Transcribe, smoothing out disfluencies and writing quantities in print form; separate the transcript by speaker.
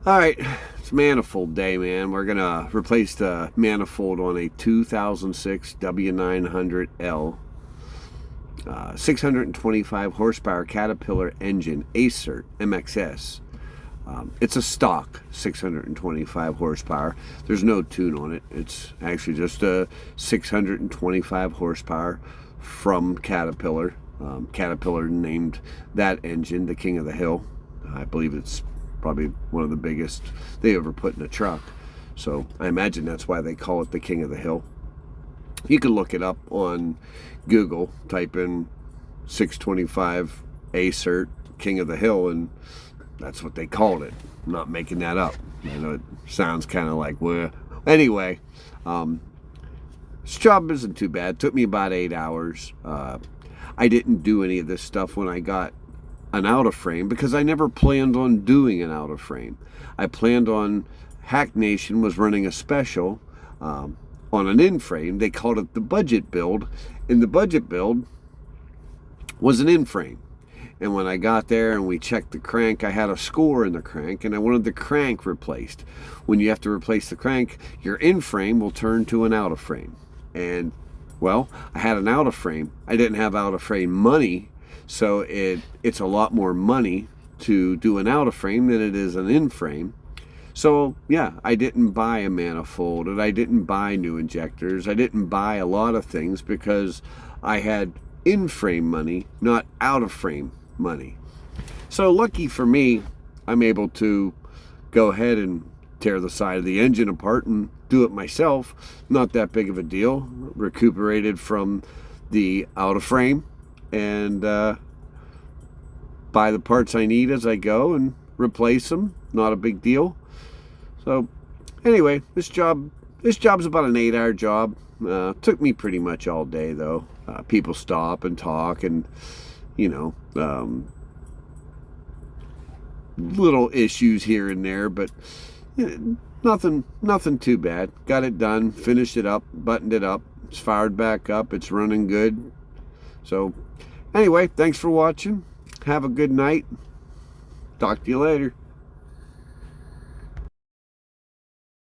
Speaker 1: All right, it's manifold day, man. We're gonna replace the manifold on a 2006 W900L, 625 horsepower Caterpillar engine, Acer MXS. It's a stock 625 horsepower. There's no tune on it. It's actually just a 625 horsepower from Caterpillar. Caterpillar named that engine the King of the Hill. I believe it's probably one of the biggest they ever put in a truck. So I imagine that's why they call it the King of the Hill. You can look it up on Google, type in 625 Acer King of the Hill, and that's what they called it. I'm not making that up. I know it sounds kind of like, well, anyway, this job isn't too bad. It took me about 8 hours. I didn't do any of this stuff when I got an out of frame because I never planned on doing an out of frame. I planned on, Hack Nation was running a special on an in frame. They called it the budget build, and the budget build was an in frame. And when I got there and we checked the crank, I had a score in the crank, and I wanted the crank replaced. When you have to replace the crank, your in frame will turn to an out of frame. And well, I had an out of frame. I didn't have out of frame money, so it's a lot more money to do an out of frame than it is an in frame. So yeah, I didn't buy a manifold, and I didn't buy new injectors. I didn't buy a lot of things because I had in frame money, not out of frame money. So lucky for me, I'm able to go ahead and tear the side of the engine apart and do it myself. Not that big of a deal. Recuperated from the out of frame, and buy the parts I need as I go and replace them. Not a big deal. So anyway, this job's about an 8-hour job. Took me pretty much all day though. People stop and talk, and you know, little issues here and there, but nothing too bad. Got it done, finished it up, buttoned it up. It's fired back up. It's running good. So anyway, thanks for watching. Have a good night. Talk to you later.